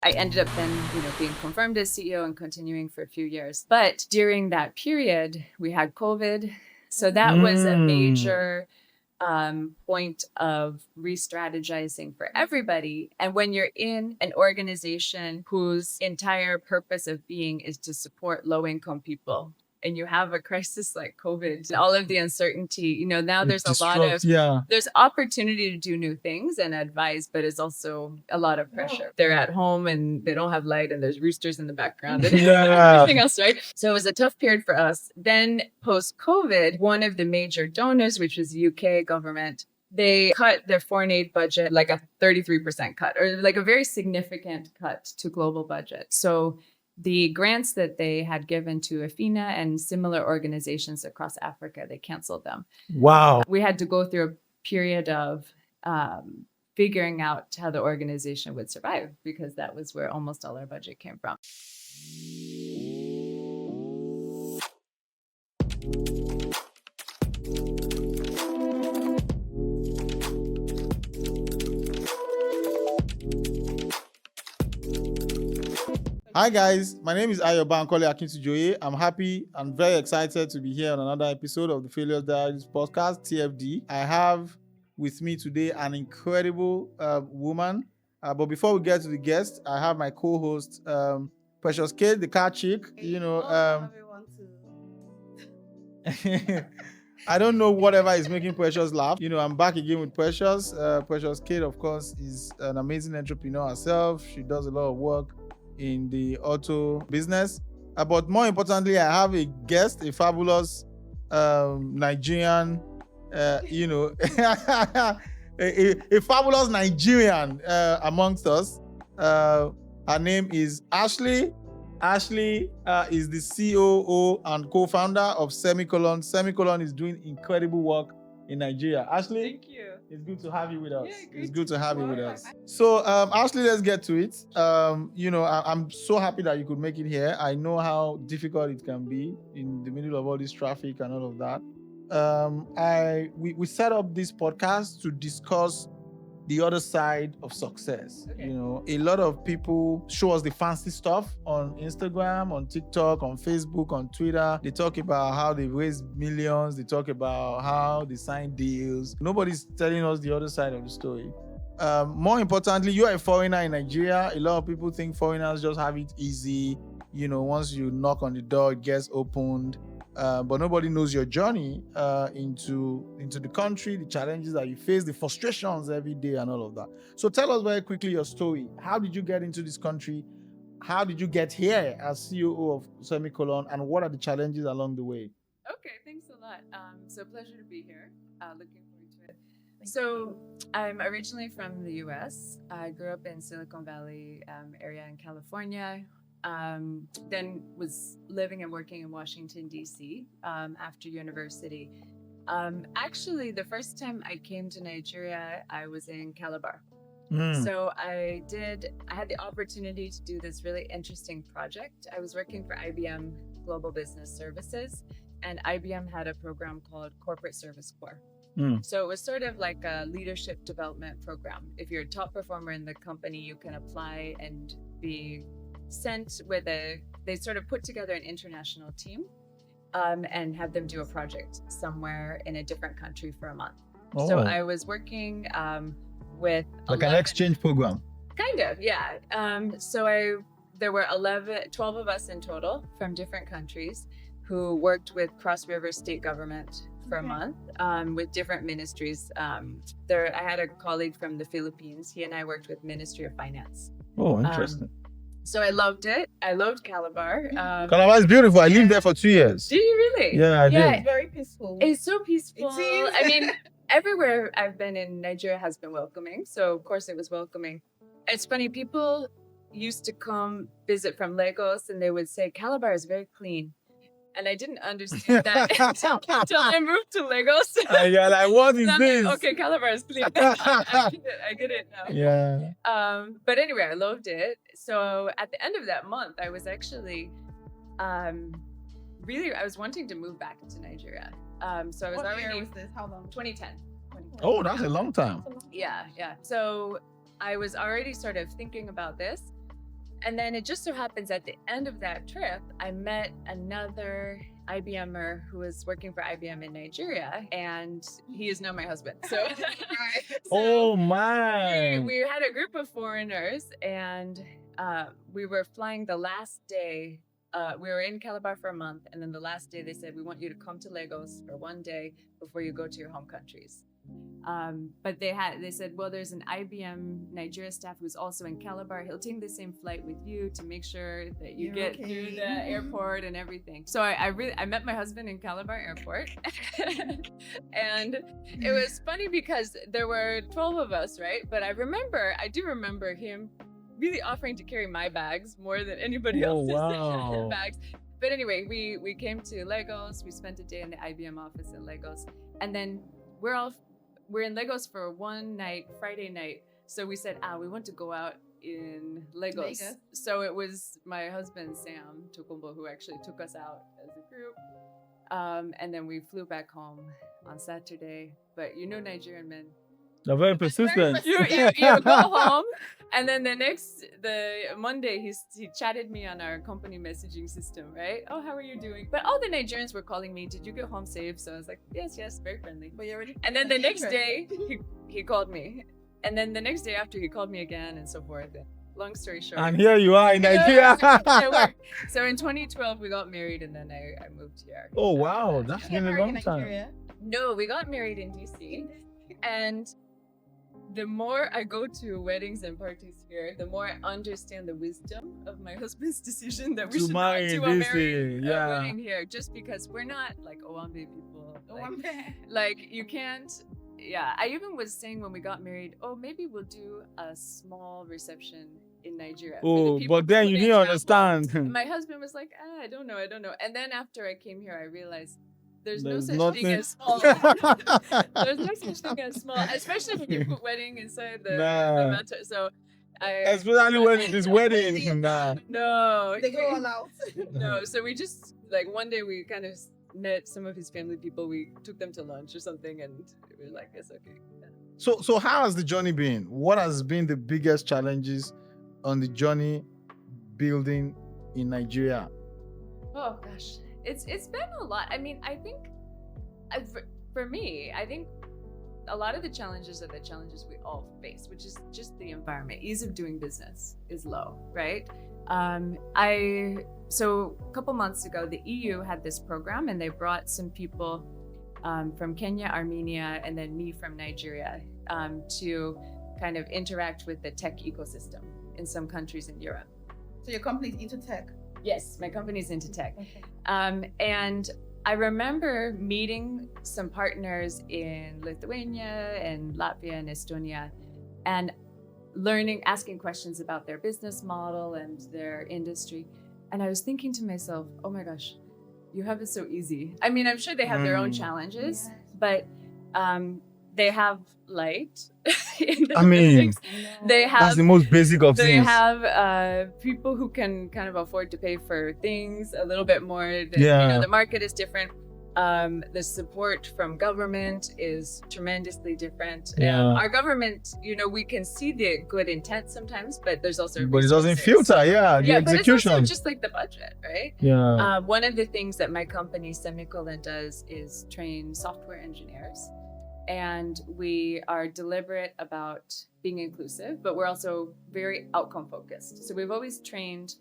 I ended up then, being confirmed as CEO and continuing for a few years. But during that period, we had COVID. So that was a major point of re-strategizing for everybody. And when you're in an organization whose entire purpose of being is to support low-income people, and you have a crisis like COVID, and all of the uncertainty, now there's a lot of, there's opportunity to do new things and advise, but it's also a lot of pressure. They're at home and they don't have light and there's roosters in the background and everything else, right? So it was a tough period for us. Then post-COVID, one of the major donors, which was the UK government, they cut their foreign aid budget, like a 33% cut, or like a very significant cut to global budget. So the grants that they had given to Afina and similar organizations across Africa, they canceled them. Wow. We had to go through a period of figuring out how the organization would survive, because that was where almost all our budget came from. Hi guys, my name is Ayo Bankole Akintujoye. I'm happy and very excited to be here on another episode of the Failure Diaries podcast, TFD. I have with me today an incredible woman. But before we get to the guest, I have my co-host, Precious Kate, the car chick. I don't know whatever is making Precious laugh. I'm back again with Precious. Precious Kate, of course, is an amazing entrepreneur herself. She does a lot of work in the auto business. But more importantly, I have a guest, a fabulous Nigerian, a fabulous Nigerian amongst us. Her name is Ashley. Ashley is the COO and co-founder of Semicolon. Semicolon is doing incredible work in Nigeria. Ashley, Thank you. it's good to have you with us. Yeah, it's good to have you with us. So, Ashley, let's get to it. I'm so happy that you could make it here. I know how difficult it can be in the middle of all this traffic and all of that. We set up this podcast to discuss the other side of success. Okay. A lot of people show us the fancy stuff on Instagram, on TikTok, on Facebook, on Twitter. They talk about how they raised millions. They talk about how they signed deals. Nobody's telling us the other side of the story. More importantly, you're a foreigner in Nigeria. A lot of people think foreigners just have it easy. Once you knock on the door, it gets opened. But nobody knows your journey into the country, the challenges that you face, the frustrations every day and all of that. So tell us very quickly your story. How did you get into this country? How did you get here as COO of Semicolon? And what are the challenges along the way? Okay, thanks a lot. So pleasure to be here. Looking forward to it. So I'm originally from the US. I grew up in Silicon Valley area in California. Then was living and working in Washington, D.C. After university. Actually, the first time I came to Nigeria, I was in Calabar. So I had the opportunity to do this really interesting project. I was working for IBM Global Business Services, and IBM had a program called Corporate Service Corps. So it was sort of like a leadership development program. If you're a top performer in the company, you can apply and be sent with they sort of put together an international team and have them do a project somewhere in a different country for a month. Oh. So I was working with like an exchange program. Kind of, yeah. There were 12 of us in total from different countries who worked with Cross River State Government for a month with different ministries. I had a colleague from the Philippines. He and I worked with Ministry of Finance. Oh, interesting. So I loved it. I loved Calabar. Calabar is beautiful. I lived there for 2 years. Did you really? Yeah, I did. It's very peaceful. It's so peaceful. I mean, everywhere I've been in Nigeria has been welcoming. So of course it was welcoming. It's funny, people used to come visit from Lagos and they would say, Calabar is very clean. And I didn't understand that until I moved to Lagos. Yeah, like, what is this? Okay, Calabar is clean. I get it now. Yeah. But anyway, I loved it. So at the end of that month, I was actually I was wanting to move back to Nigeria. So I was What year was this? How long? 2010. Oh, that's a long time. Yeah. So I was already sort of thinking about this. And then it just so happens at the end of that trip, I met another IBMer who was working for IBM in Nigeria, and he is now my husband. So, Oh my! we had a group of foreigners, and we were flying the last day. We were in Calabar for a month, and then the last day they said, we want you to come to Lagos for one day before you go to your home countries. But they said, well, there's an IBM Nigeria staff who's also in Calabar. He'll take the same flight with you to make sure that you get through the airport and everything. So I met my husband in Calabar airport. And it was funny because there were 12 of us, right? But I do remember him really offering to carry my bags more than anybody else's bags. But anyway, we came to Lagos. We spent a day in the IBM office in Lagos. And then we're in Lagos for one night, Friday night. So we said, we want to go out in Lagos. So it was my husband, Sam Tokumbo, who actually took us out as a group. And then we flew back home on Saturday. But Nigerian men. They're very persistent. You go home, and then the Monday, he chatted me on our company messaging system, right? Oh, how are you doing? But all the Nigerians were calling me, did you get home safe? So I was like, yes, very friendly. But you already. And then the next day, he called me. And then the next day after, he called me again and so forth. Long story short. And here you are in Nigeria. So in 2012, we got married, and then I moved here. Oh, wow. That's been a long time. No, we got married in DC. And the more I go to weddings and parties here, the more I understand the wisdom of my husband's decision that we should not do a wedding here, just because we're not like Owambe people. Like you can't. Yeah, I even was saying when we got married, maybe we'll do a small reception in Nigeria. Oh, but then you didn't understand. My husband was like, I don't know. And then after I came here, I realized there's no such thing as small. There's no such thing as small, especially when you put wedding inside the matter. So especially when it is wedding. No. They go all out. No, so we just one day we kind of met some of his family people. We took them to lunch or something, and we were like, it's okay. Yeah. So how has the journey been? What has been the biggest challenges on the journey building in Nigeria? Oh gosh. It's been a lot. I mean, I think for me, I think a lot of the challenges are the challenges we all face, which is just the environment. Ease of doing business is low, right? So a couple months ago, the EU had this program, and they brought some people from Kenya, Armenia, and then me from Nigeria to kind of interact with the tech ecosystem in some countries in Europe. So your company's into tech? Yes, my company's into tech. Okay. And I remember meeting some partners in Lithuania and Latvia and Estonia, and asking questions about their business model and their industry. And I was thinking to myself, oh my gosh, you have it so easy. I mean, I'm sure they have their own challenges, but they have light. They have, that's the most basic of things. They have people who can kind of afford to pay for things a little bit more. The market is different. The support from government is tremendously different. Our government, we can see the good intent sometimes, but there's also but it doesn't filter. The execution. But it's also just like the budget, right? One of the things that my company Semicolon does is train software engineers. And we are deliberate about being inclusive, but we're also very outcome focused. So we've always trained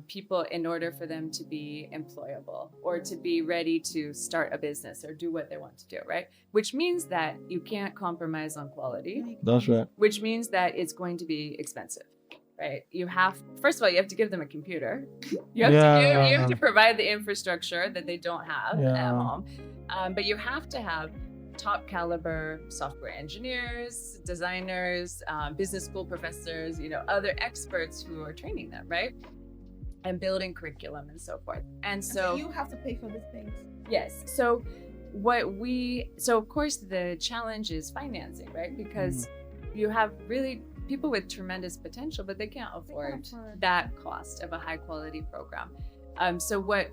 people in order for them to be employable or to be ready to start a business or do what they want to do, right? Which means that you can't compromise on quality. That's right. Which means that it's going to be expensive, right? First of all, you have to give them a computer. You have to provide the infrastructure that they don't have at home. But you have to have top caliber software engineers, designers, business school professors, other experts who are training them, right? And building curriculum and so forth. And so you have to pay for these things. Yes. So of course the challenge is financing, right? Because you have really people with tremendous potential, but they can't afford that cost of a high quality program. So what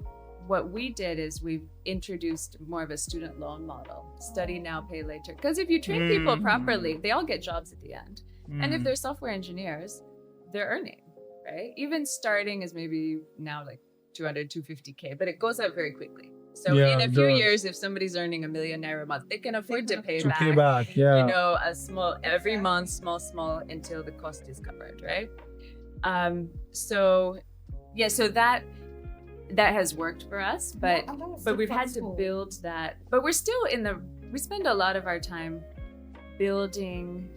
we did is we've introduced more of a student loan model, study now, pay later. Because if you train people properly, they all get jobs at the end. And if they're software engineers, they're earning, right? Even starting is maybe now like 200, 250K, but it goes up very quickly. So Yeah, in a it few does. years, if somebody's earning $1 million a month, they can afford to pay To back, pay back, yeah. you know, a small, every month, small, until the cost is covered, right? So yeah, so that has worked for us, but we've had to build that. But we're still we spend a lot of our time building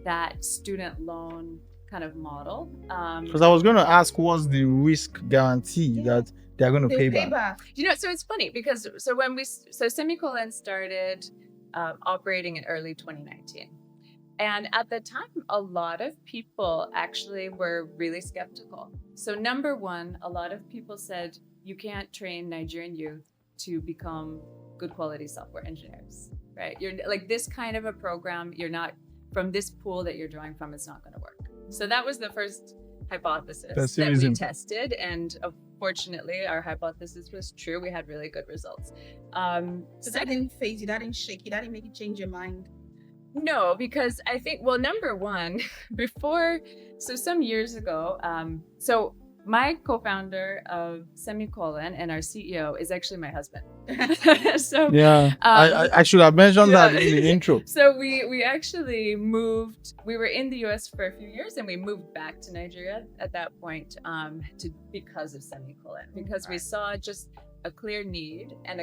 that student loan kind of model. Because I was going to ask, what's the risk guarantee that they're going to pay back? You know, so it's funny because Semicolon started operating in early 2019. And at the time, a lot of people actually were really skeptical. So number one, a lot of people said, you can't train Nigerian youth to become good quality software engineers, right? You're like this kind of a program, you're not, from this pool that you're drawing from, it's not going to work. So that was the first hypothesis that we tested. And fortunately, our hypothesis was true. We had really good results. So that didn't phase you, that didn't shake you, that didn't make you change your mind? No, because I think, well, number one, some years ago, so my co-founder of Semicolon and our CEO is actually my husband. So yeah, I should have mentioned that in the intro. So we actually moved. We were in the US for a few years, and we moved back to Nigeria at that point because of Semicolon, because we saw just a clear need and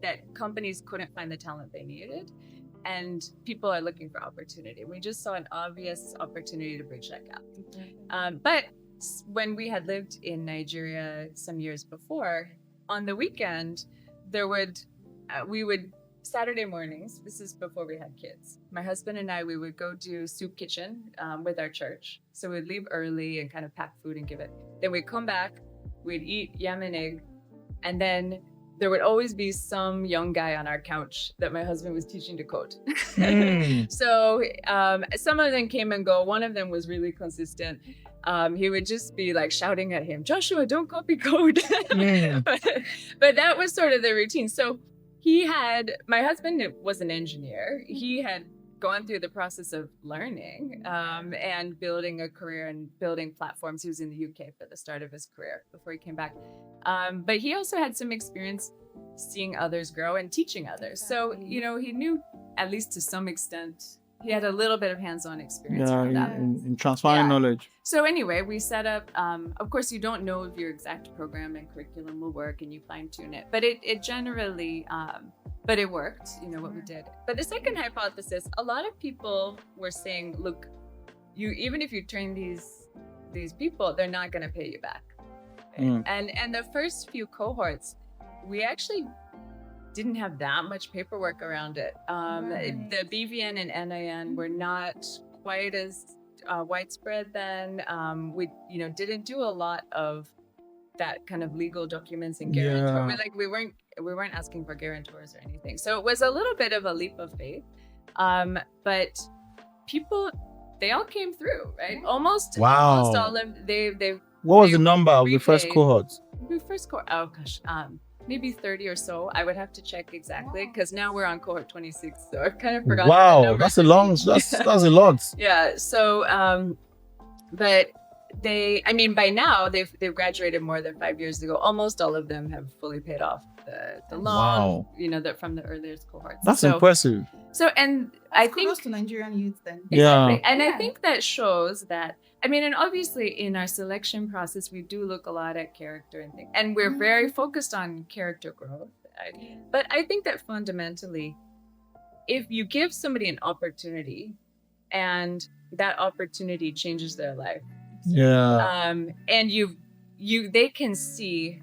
that companies couldn't find the talent they needed. And people are looking for opportunity. We just saw an obvious opportunity to bridge that gap. But when we had lived in Nigeria some years before, on the weekend, we would, Saturday mornings, this is before we had kids, my husband and I, we would go do soup kitchen with our church. So we'd leave early and kind of pack food and give it. Then we'd come back, we'd eat yam and egg, and then there would always be some young guy on our couch that my husband was teaching to code. So some of them came and go. One of them was really consistent. He would just be like shouting at him, Joshua, don't copy code. But that was sort of the routine. So my husband was an engineer. He had gone through the process of learning and building a career and building platforms. He was in the UK for the start of his career before he came back. But he also had some experience seeing others grow and teaching others. So, you know, he knew, at least to some extent, he had a little bit of hands-on experience from that. In transferring knowledge. So anyway, we set up, of course, you don't know if your exact program and curriculum will work and you fine-tune it, but it generally, but it worked, you know, what we did. But the second hypothesis, a lot of people were saying, look, even if you train these people, they're not going to pay you back. Right? And the first few cohorts, we actually didn't have that much paperwork around it. The BVN and NIN were not quite as widespread then. We, you know, didn't do a lot of that kind of legal documents and guarantors. We weren't asking for guarantors or anything. So it was a little bit of a leap of faith. But people, they all came through, right? Almost all of they. What was the number of the first cohorts? Oh gosh, maybe 30 or so. I would have to check exactly because now we're on cohort 26, so I've kind of forgotten. Wow, that's a lot. Yeah. So, but by now they've graduated more than 5 years ago. Almost all of them have fully paid off the loan. Wow. You know, that from the earliest cohorts. That's impressive. So, and I think close to Nigerian youth then. Exactly. And I think that shows that, and obviously in our selection process, we do look a lot at character and things, and we're very focused on character growth. But I think that fundamentally, if you give somebody an opportunity and that opportunity changes their life, and they can see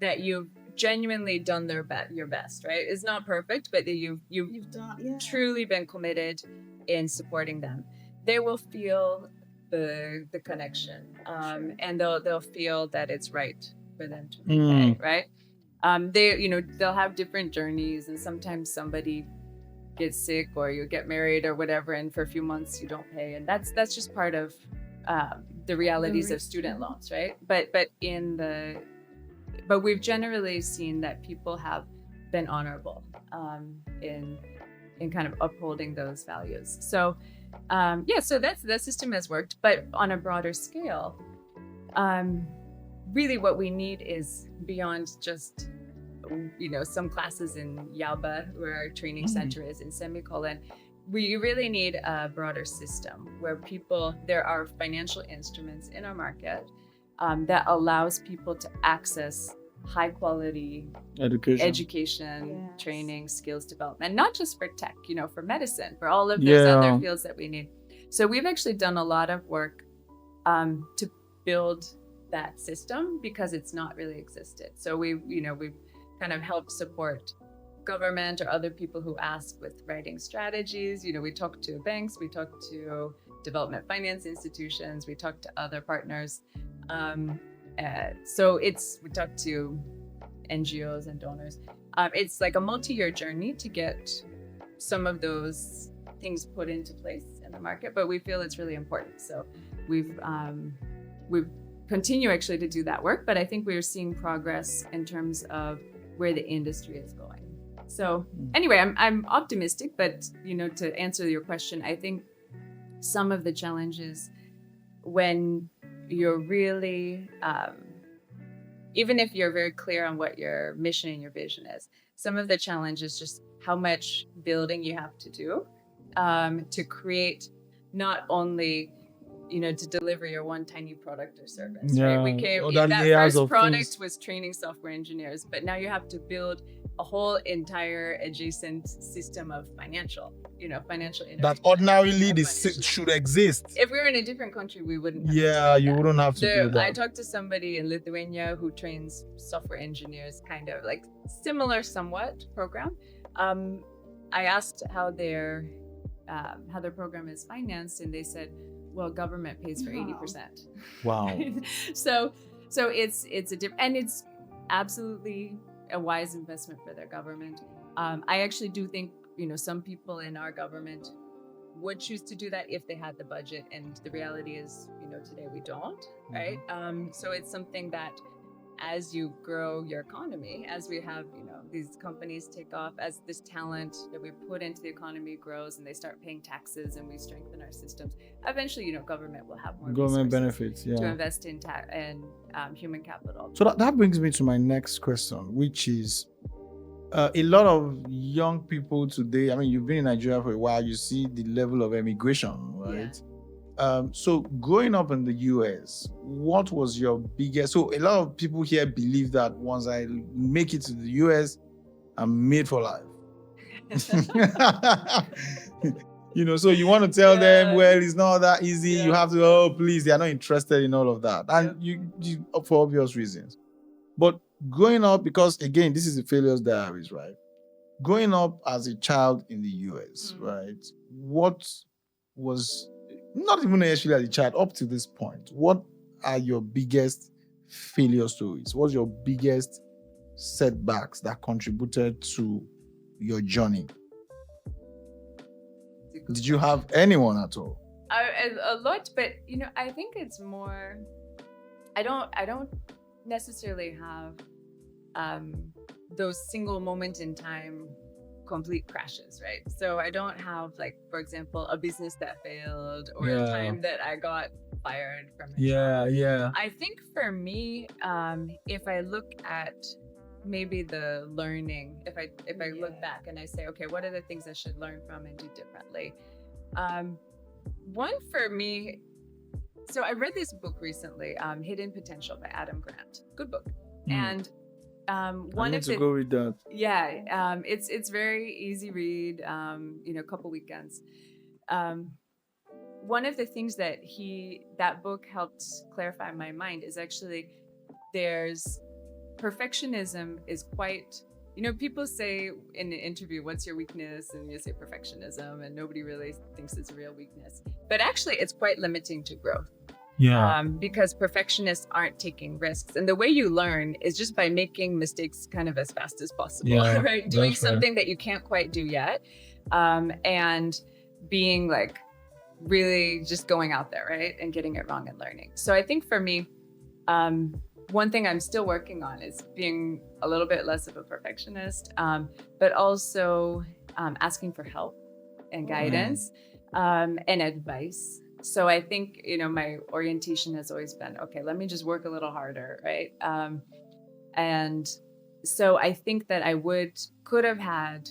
that you've genuinely done your best, right? It's not perfect, but that you've truly been committed in supporting them. They will feel the connection, and they'll feel that it's right for them to repay, right? They'll have different journeys, and sometimes somebody gets sick or you get married or whatever, and for a few months you don't pay, and that's just part of the realities of student loans, right? But we've generally seen that people have been honorable in kind of upholding those values. So so that system has worked, but on a broader scale, really what we need is beyond just, some classes in Yalba, where our training center is in Semicolon. We really need a broader system where there are financial instruments in our market that allows people to access high quality education, Yes. training, skills development, not just for tech, for medicine, for all of those other fields that we need. So we've actually done a lot of work to build that system because it's not really existed. So we've kind of helped support government or other people who ask with writing strategies. We talk to banks, we talk to development finance institutions, we talk to other partners. We talk to NGOs and donors. It's like a multi-year journey to get some of those things put into place in the market, but we feel it's really important. So we've continue actually to do that work, but I think we're seeing progress in terms of where the industry is going. So anyway, I'm optimistic, but to answer your question, I think some of the challenges when you're really, even if you're very clear on what your mission and your vision is, some of the challenge is just how much building you have to do to create not only to deliver your one tiny product or service, right? That first product was training software engineers, but now you have to build a whole entire adjacent system of financial innovation. That ordinarily should exist. If we were in a different country, we wouldn't have you wouldn't have to do that. I talked to somebody in Lithuania who trains software engineers, kind of like similar somewhat program. I asked how their program is financed, and they said, well, government pays for 80%. Wow. So it's a different, and it's absolutely a wise investment for their government. I actually do think, some people in our government would choose to do that if they had the budget, and the reality is, today we don't, right? So it's something that as you grow your economy, as we have, these companies take off, as this talent that we put into the economy grows and they start paying taxes and we strengthen our systems, eventually, government will have more government benefits to invest in human capital. So that brings me to my next question, which is a lot of young people today, I mean, you've been in Nigeria for a while, you see the level of immigration, right? Yeah. So growing up in the US, what was your biggest... So a lot of people here believe that once I make it to the US, I'm made for life. So you want to tell them, well, it's not that easy. You have to, please, they are not interested in all of that. And you for obvious reasons. But growing up, because again, this is the Failures Diaries, right? Growing up as a child in the US, right? What was... not even actually as a child, up to this point, what are your biggest failure stories? What's your biggest setbacks that contributed to your journey? Did you have anyone at all? A lot, but I think it's more... I don't necessarily have those single moment in time complete crashes, right? So I don't have, like, for example, a business that failed or a time that I got fired from a job. I think for me, if I look at maybe the learning, if I look back and I say, okay, what are the things I should learn from and do differently? One for me, so I read this book recently, Hidden Potential by Adam Grant. Good book. And one of the... go read that. Yeah, it's very easy read. A couple weekends. One of the things that book helped clarify in my mind is actually there's perfectionism is quite... people say in an interview, what's your weakness? And you say perfectionism, and nobody really thinks it's a real weakness. But actually, it's quite limiting to growth. Because perfectionists aren't taking risks. And the way you learn is just by making mistakes kind of as fast as possible, right? Doing something that you can't quite do yet. And being like really just going out there, right? And getting it wrong and learning. So I think for me, one thing I'm still working on is being a little bit less of a perfectionist, but also asking for help and guidance and advice. So I think, my orientation has always been, okay, let me just work a little harder, right? And so I think that could have had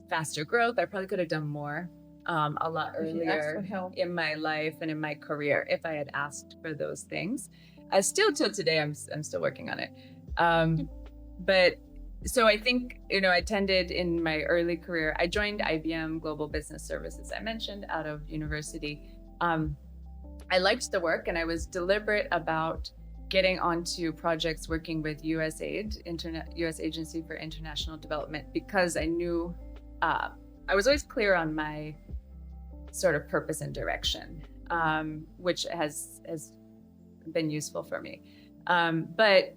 faster growth. I probably could have done more a lot If you asked for earlier help. in my life and in my career if I had asked for those things. Still till today, I'm still working on it. But so I think, I attended in my early career, I joined IBM Global Business Services, I mentioned, out of university. I liked the work and I was deliberate about getting onto projects working with USAID, US Agency for International Development, because I knew I was always clear on my sort of purpose and direction, which has been useful for me. But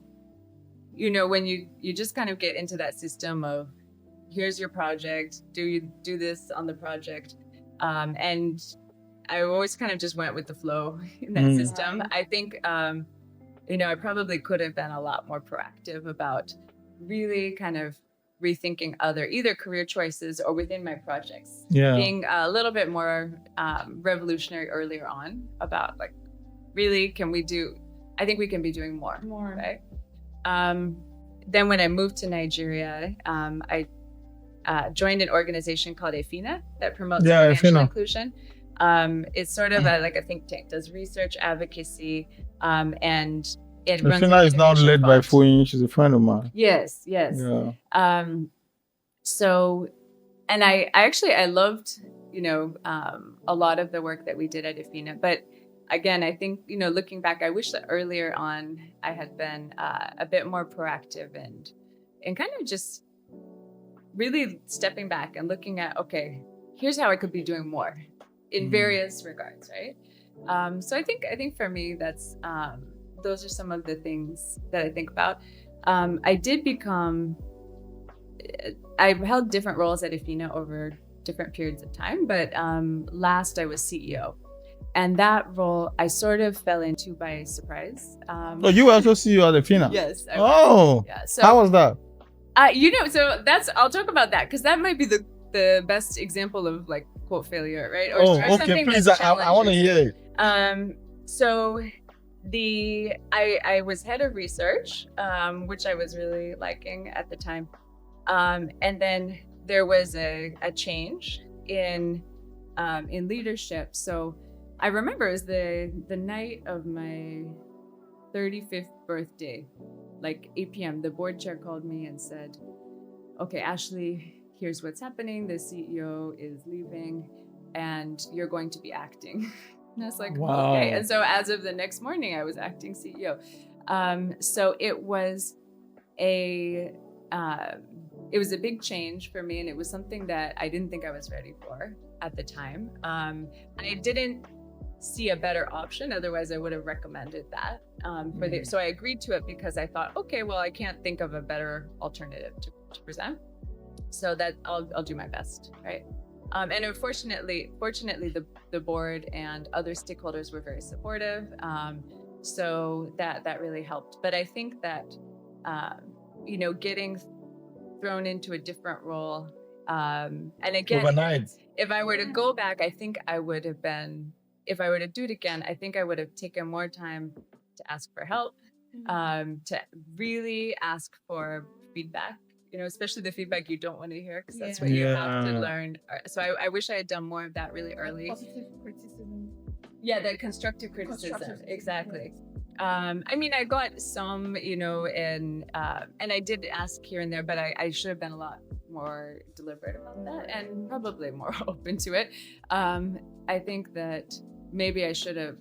when you just kind of get into that system of, here's your project, do you do this on the project, and I always kind of just went with the flow in that system. I think I probably could have been a lot more proactive about really kind of rethinking either career choices or within my projects, being a little bit more revolutionary earlier on about, like, really, I think we can be doing more. Right? Then when I moved to Nigeria, I joined an organization called AFINA that promotes financial inclusion. It's sort of like a think tank, does research, advocacy, and it runs. AFINA is now led by Foyin. She's a friend of mine. Yes. Yeah. So, and I loved, a lot of the work that we did at AFINA, but again, I think, looking back, I wish that earlier on I had been a bit more proactive and kind of just really stepping back and looking at, okay, here's how I could be doing more in various regards, right? So I think for me, that's those are some of the things that I think about. I've held different roles at AFINA over different periods of time, but last I was CEO. And that role I sort of fell into by surprise. You were also CEO at AFINA? Yes. Yeah. So how was that? So I'll talk about that, because that might be the best example of, like, quote, failure, right? Or okay, please, I want to hear it. So I was head of research, which I was really liking at the time. And then there was a change in leadership. So I remember it was the night of my 35th birthday, like 8 p.m. The board chair called me and said, okay, Ashley, here's what's happening. The CEO is leaving and you're going to be acting. And I was like, wow. Okay. And so as of the next morning, I was acting CEO. So it was a big change for me. And it was something that I didn't think I was ready for at the time. I didn't see a better option. Otherwise, I would have recommended that. So I agreed to it because I thought, okay, well, I can't think of a better alternative to present. So that I'll do my best, right? And fortunately, the board and other stakeholders were very supportive. So that really helped. But I think that getting thrown into a different role, and again, overnight. If I were to go back, I think I would have been. If I were to do it again, I think I would have taken more time to ask for help, to really ask for feedback, especially the feedback you don't want to hear, because that's what you have to learn. So I wish I had done more of that really early. Positive criticism. Yeah, the constructive criticism. Exactly. I got some, and I did ask here and there, but I should have been a lot more deliberate about that and probably more open to it. I think that maybe I should have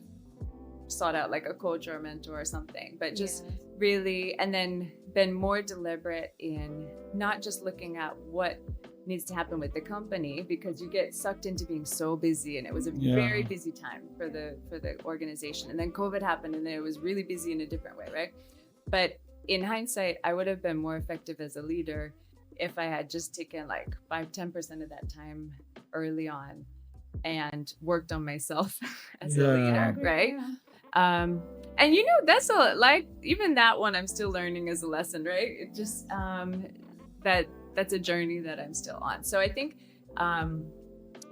sought out like a coach or a mentor or something, but just really, and then been more deliberate in not just looking at what needs to happen with the company, because you get sucked into being so busy, and it was a very busy time for the organization. And then COVID happened, and then it was really busy in a different way, right? But in hindsight, I would have been more effective as a leader if I had just taken like 5-10% of that time early on and worked on myself as a leader, right? And that's even that one I'm still learning as a lesson, right? It just that's a journey that I'm still on. So I think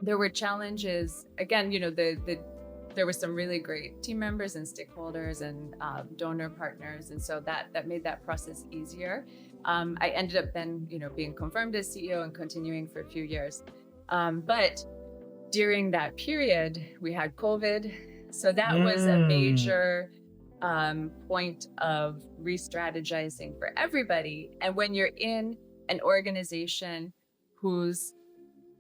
there were challenges. Again, the there were some really great team members and stakeholders and donor partners, and so that made that process easier. I ended up then, being confirmed as CEO and continuing for a few years. But during that period, we had COVID, so that was a major point of re-strategizing for everybody. And when you're in an organization whose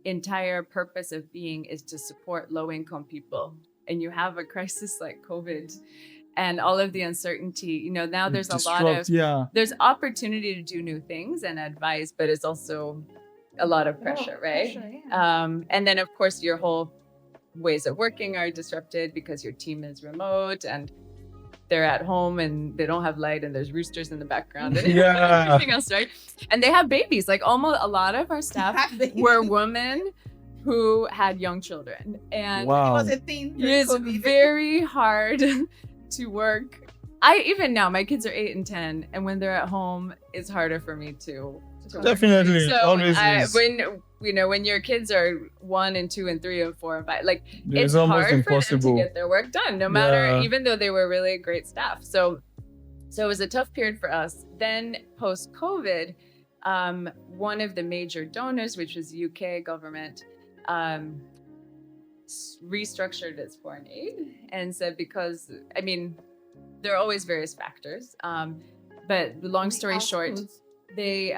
entire purpose of being is to support low-income people, and you have a crisis like COVID and all of the uncertainty, now there's a lot of there's opportunity to do new things and advise, but it's also a lot of pressure, right? Pressure, yeah. And then of course your whole ways of working are disrupted because your team is remote and they're at home and they don't have light and there's roosters in the background and everything else, right? And they have babies. Like almost a lot of our staff were women who had young children, and It was a thing. it's very hard to work. Even now, my kids are 8 and 10, and when they're at home, it's harder for me to Definitely, So always is. when your kids are 1 and 2 and 3 and 4 and 5, like It's it's almost hard for them impossible. to get their work done, no matter, Yeah. even though they were really great staff. So it was a tough period for us. Then post COVID, one of the major donors, which was UK government, restructured its foreign aid and said, because there are always various factors, but the long story short, they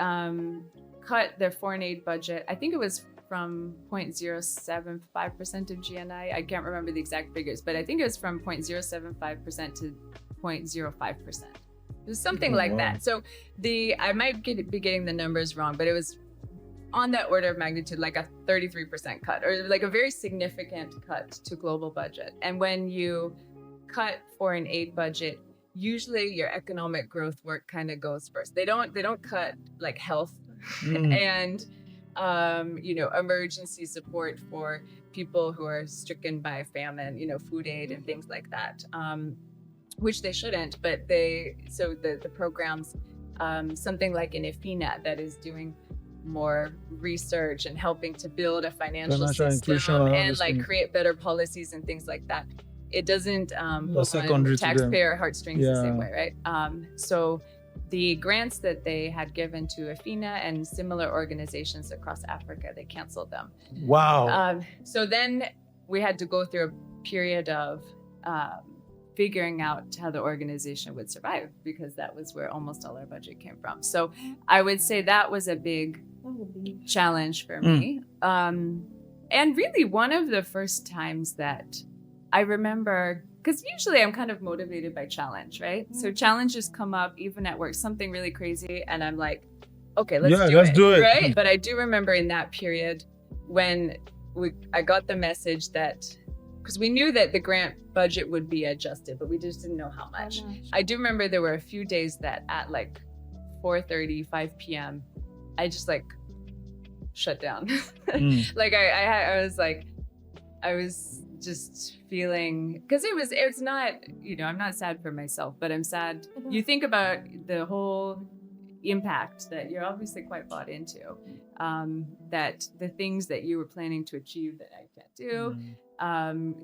cut their foreign aid budget. I think it was from 0.075% of GNI. I can't remember the exact figures, but I think it was from 0.075% to 0.05%. It was something like that. So I might be getting the numbers wrong, but it was on that order of magnitude, like a 33% cut, or like a very significant cut to global budget. And when you cut foreign aid budget, usually your economic growth work kind of goes first. They don't cut like health and emergency support for people who are stricken by famine, food aid and things like that, which they shouldn't. But the programs, something like an IFINA that is doing more research and helping to build a financial system and like create better policies and things like that. It doesn't pull on taxpayer heartstrings the same way, right? So the grants that they had given to IFINA and similar organizations across Africa, they canceled them. Wow. So then we had to go through a period of figuring out how the organization would survive, because that was where almost all our budget came from. So I would say that was a big challenge for me. And really one of the first times that I remember, because usually I'm kind of motivated by challenge, right? So challenges come up even at work, something really crazy, and I'm like, okay, let's do it, right? But I do remember in that period when I got the message that, because we knew that the grant budget would be adjusted, but we just didn't know how much. I do remember there were a few days that at like 4:30, 5 p.m., I just like shut down. Like I was just feeling, because it's not, I'm not sad for myself, but I'm sad. You think about the whole impact that you're obviously quite bought into, that the things that you were planning to achieve that I can't do.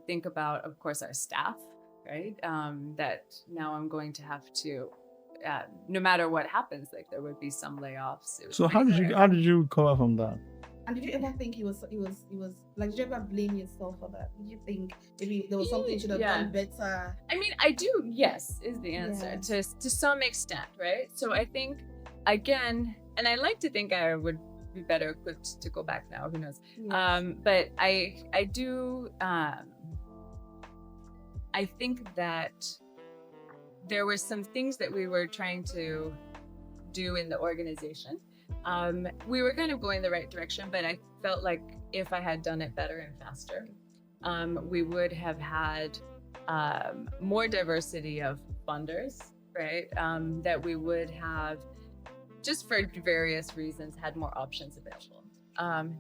Think about, of course, our staff, right? That now I'm going to have to, no matter what happens, like there would be some layoffs. So how did you recover from that? And did you ever think he was like, did you ever blame yourself for that? Did you think maybe there was something you should have done better? I do, yes, is the answer to some extent, right? So I think, again, and I like to think I would be better equipped to go back now, who knows? But I do, I think that there were some things that we were trying to do in the organization. We were kind of going the right direction, but I felt like if I had done it better and faster, we would have had more diversity of funders, right? That we would have, just for various reasons, had more options available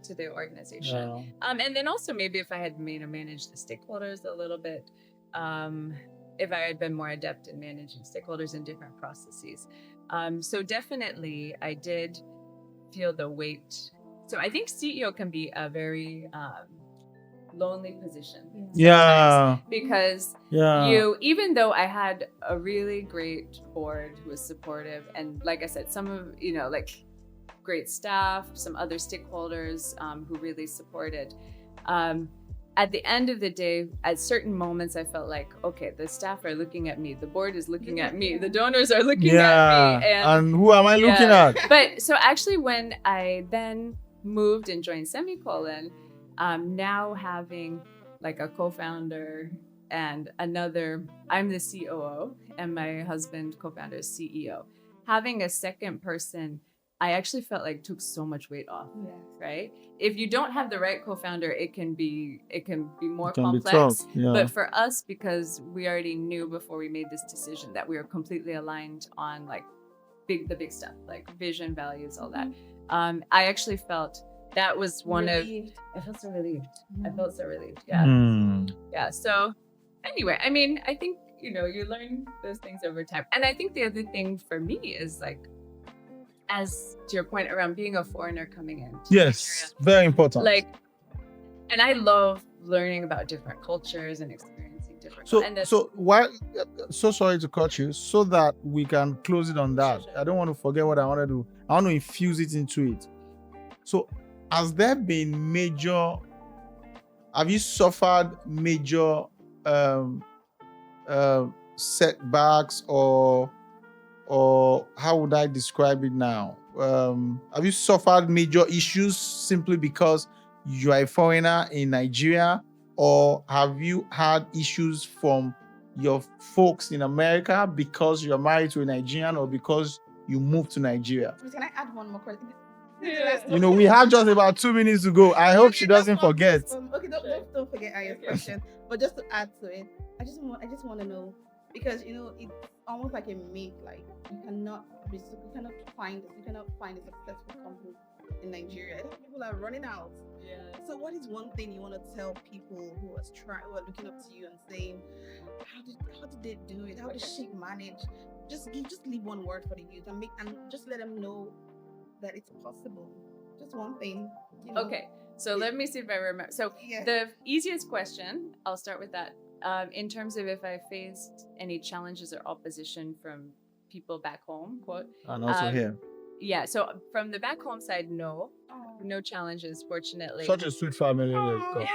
to the organization. And then also maybe if I had managed the stakeholders a little bit, if I had been more adept in managing stakeholders in different processes. So definitely I did feel the weight. So I think CEO can be a very lonely position. Yeah. Because even though I had a really great board who was supportive, and like I said, some of, like great staff, some other stakeholders who really supported. At the end of the day, at certain moments, I felt like, okay, the staff are looking at me, the board is looking at me, the donors are looking at me. And who am I looking at? But so actually, when I then moved and joined Semicolon, now having like a co-founder and another, I'm the COO and my husband co-founder is CEO. Having a second person, I actually felt like took so much weight off, right? If you don't have the right co-founder, it can be more complex. But for us, because we already knew before we made this decision that we were completely aligned on like the big stuff, like vision, values, all that. I actually felt that was one relieved. I felt so relieved. I felt so relieved. Yeah. Yeah. So anyway, I mean, I think, you learn those things over time. And I think the other thing for me is like, as to your point around being a foreigner coming in. Yes, very important. Like, and I love learning about different cultures and experiencing different. So sorry to cut you. So that we can close it on that. Sure. I don't want to forget what I want to do. I want to infuse it into it. So, has there been have you suffered major setbacks or how would I describe it now? Have you suffered major issues simply because you are a foreigner in Nigeria, or have you had issues from your folks in America because you're married to a Nigerian or because you moved to Nigeria? Can I add one more question? We have just about 2 minutes to go. I hope she doesn't forget. Okay, don't forget Ayo's question. But just to add to it, I just want to know, because it's almost like a myth. Like you cannot find a successful company in Nigeria. People are running out. Yeah. So what is one thing you want to tell people who are looking up to you and saying, how did they do it? How did she manage? Just leave one word for the youth and just let them know that it's possible. Just one thing. Okay. So let me see if I remember. So the easiest question, I'll start with that. In terms of if I faced any challenges or opposition from people back home, quote. And also here. Yeah. So from the back home side, no challenges, fortunately. Such a sweet family. Everyone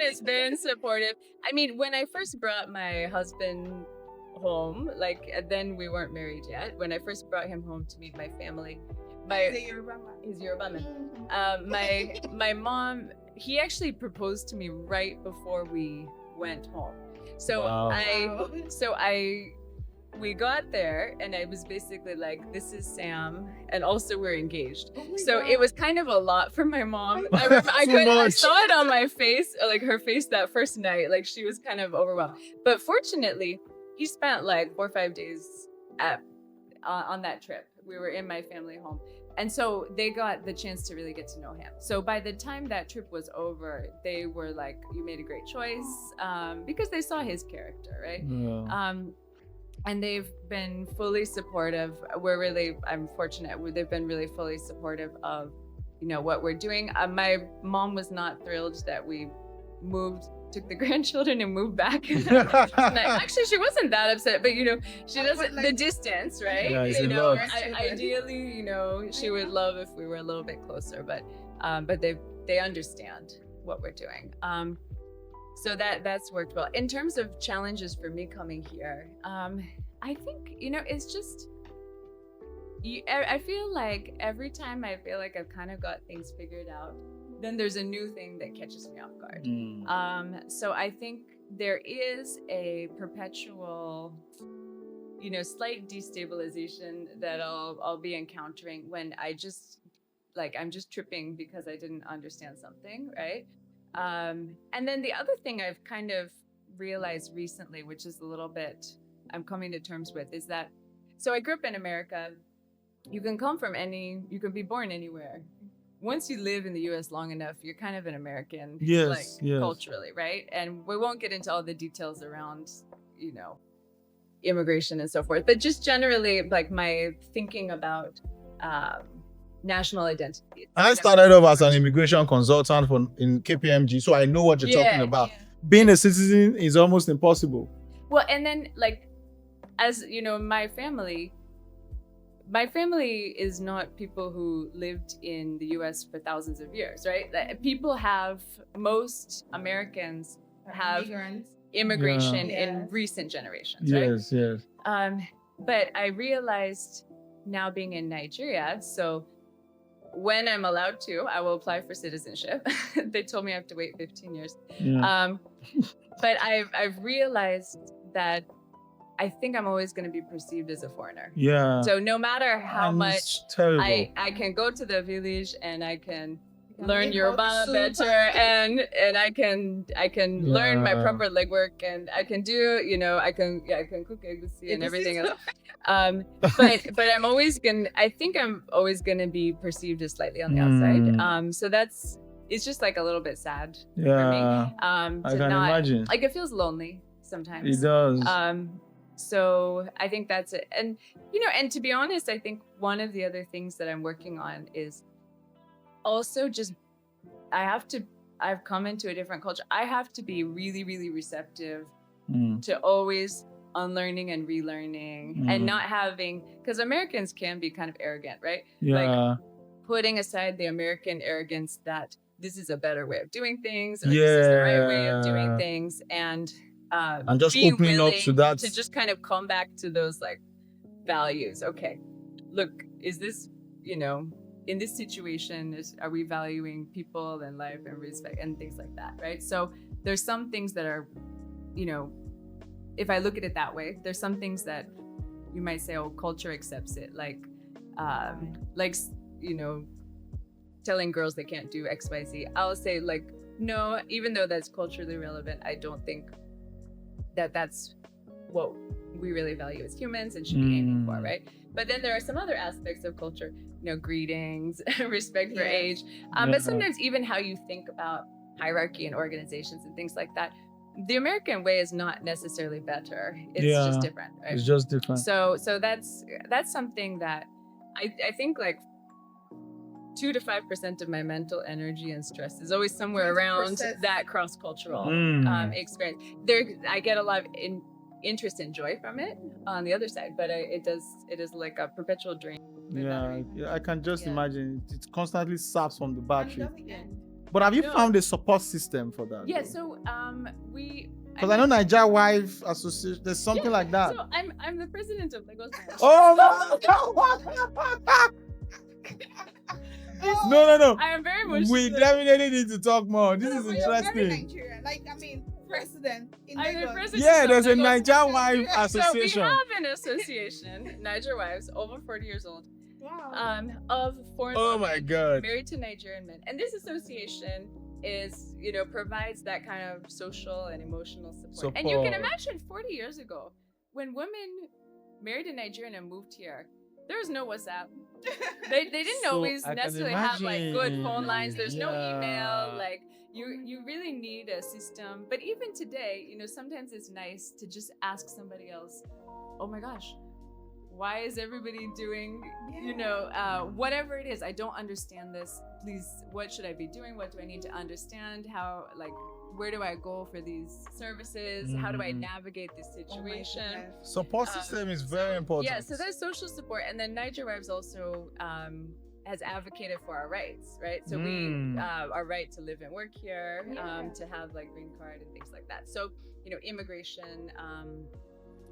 has been supportive. I mean, when I first brought my husband home, like then we weren't married yet. When I first brought him home to meet my family, he's Yoruba man. My mom, he actually proposed to me right before we went home. So we got there and I was basically like, this is Sam, and also we're engaged. So it was kind of a lot for my mom. I saw it on my face, like her face that first night, like she was kind of overwhelmed. But fortunately, he spent like 4 or 5 days on that trip. We were in my family home. And so they got the chance to really get to know him. So by the time that trip was over, they were like, you made a great choice, because they saw his character, right? Yeah. And they've been fully supportive. I'm fortunate. They've been really fully supportive of, what we're doing. My mom was not thrilled that we took the grandchildren and moved back. Actually, she wasn't that upset, but she doesn't, the distance, right? Yeah, ideally, she would love if we were a little bit closer, but they understand what we're doing. So that's worked well. In terms of challenges for me coming here, I think, it's just, I feel like every time I feel like I've kind of got things figured out, then there's a new thing that catches me off guard. So I think there is a perpetual, slight destabilization that I'll be encountering when I'm just tripping because I didn't understand something, right? And then the other thing I've kind of realized recently, which is a little bit I'm coming to terms with, is that, so I grew up in America. You can you can be born anywhere. Once you live in the US long enough, you're kind of an American, culturally, right? And we won't get into all the details around, immigration and so forth, but just generally, like my thinking about national identity. And I started off as an immigration consultant in KPMG, so I know what you're talking about. Yeah. Being a citizen is almost impossible. Well, and then like, as you know, my family is not people who lived in the US for thousands of years, right? Most Americans have Immigrants. immigration Yeah. in recent generations, right? Yes. But I realized now being in Nigeria, so when I'm allowed to, I will apply for citizenship. They told me I have to wait 15 years. Yeah. But I've realized that I think I'm always going to be perceived as a foreigner. Yeah. So no matter how And much it's terrible. I can go to the village and I can can learn make Yoruba all the soup better and I can learn my Yeah. proper legwork and I can do, I can cook egusi and everything else. But I think I'm always gonna be perceived as slightly on the outside. So it's just like a little bit sad for me. Yeah. I To can not, imagine. like it feels lonely sometimes. It does. So I think that's it. And and to be honest, I think one of the other things that I'm working on is also just I've come into a different culture. I have to be really, really receptive to always unlearning and relearning and not having, because Americans can be kind of arrogant, right? Yeah. Like putting aside the American arrogance that this is a better way of doing things or this Yeah. is the right way of doing things and just be opening up willing to that. to just kind of come back to those like values. Okay, look, is this, in this situation, are we valuing people and life and respect and things like that, right? So there's some things that are, if I look at it that way, there's some things that you might say, oh, culture accepts it, like telling girls they can't do X, Y, Z. I'll say like, no, even though that's culturally relevant, I don't think that that's what we really value as humans and should be aiming for, right? But then there are some other aspects of culture, greetings, respect for age, but sometimes even how you think about hierarchy in organizations and things like that. The American way is not necessarily better. It's just different, right? It's just different. So that's something that I think like 2 to 5% of my mental energy and stress is always somewhere around that cross-cultural experience. I get a lot of interest and joy from it on the other side, but it is like a perpetual drain. Yeah, I can just imagine. It constantly saps from the battery. doesn't end. But have you found a support system for that? Yeah, though? so we. Because I know Nigeria Wife Association, there's something like that. So I'm the president of Lagos. Oh no! I am very much. We definitely need to talk more. This is But you're very interesting. Nigerian. Like, I mean, president in I'm the Lagos. president Yeah, of there's a Lagos. Nigeria Wife So we Association. have an association, Niger Wives, over 40 years old, Wow. of foreign Oh women my God. married to Nigerian men. And this association is, provides that kind of social and emotional support. And you can Support. imagine 40 years ago, when women married a Nigerian and moved here, there was no WhatsApp. They didn't So, always I can necessarily have like good imagine. phone lines. There's no Yeah. email. Like you really need a system. But even today, sometimes it's nice to just ask somebody else, oh my gosh, why is everybody doing, whatever it is, I don't understand this. Please, what should I be doing? What do I need to understand? How, where do I go for these services? How do I navigate this situation? Support system is very important. Yeah, so there's social support. And then Niger Wives also has advocated for our rights, right? So we, our right to live and work here, to have green card and things like that. So, immigration,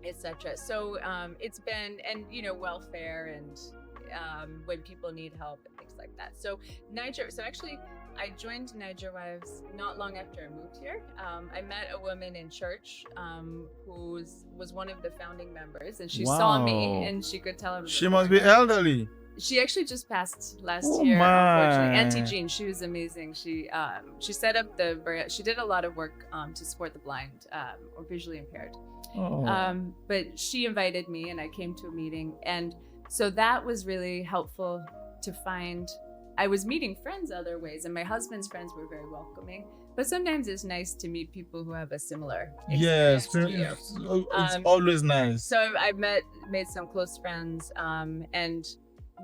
etc. So it's been, and welfare and when people need help and things like that. So actually I joined Niger Wives not long after I moved here. I met a woman in church who was one of the founding members, and she saw me and she could tell. She must be elderly. She actually just passed last Oh year, my. unfortunately. Auntie Jean, she was amazing. She set up she did a lot of work to support the blind or visually impaired. Oh. But she invited me and I came to a meeting. And so that was really helpful to find. I was meeting friends other ways, and my husband's friends were very welcoming. But sometimes it's nice to meet people who have a similar Yes, experience to you. it's always nice. So I've made some close friends, and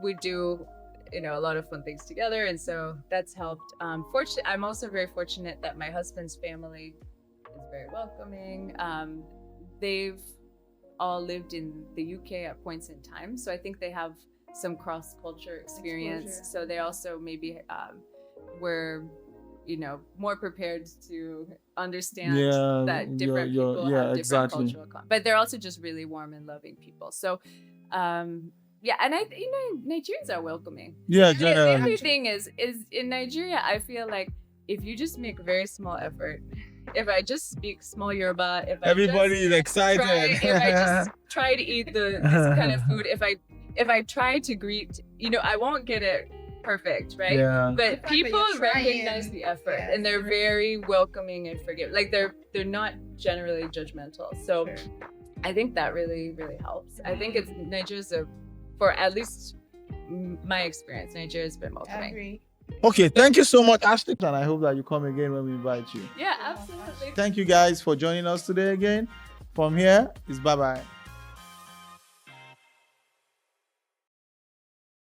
we do a lot of fun things together, and so that's helped. I'm also very fortunate that my husband's family is very welcoming. They've all lived in the UK at points in time, so I think they have some cross-culture experience. So they also maybe were more prepared to understand that different people have different cultural but they're also just really warm and loving people. So and Nigerians are welcoming. Yeah, the only thing is in Nigeria, I feel like if you just make a very small effort, if I just speak small Yoruba, everybody is excited. If I just try to eat this kind of food, if I try to greet, I won't get it perfect, right? Yeah. But people recognize the effort, and they're very welcoming and forgiving. Like they're not generally judgmental. So I think that really, really helps. I think Nigeria's for at least my experience, Nigeria's been welcoming. Okay, thank you so much, Ashley, and I hope that you come again when we invite you. Yeah, absolutely. Thank you guys for joining us today again. From here is bye-bye.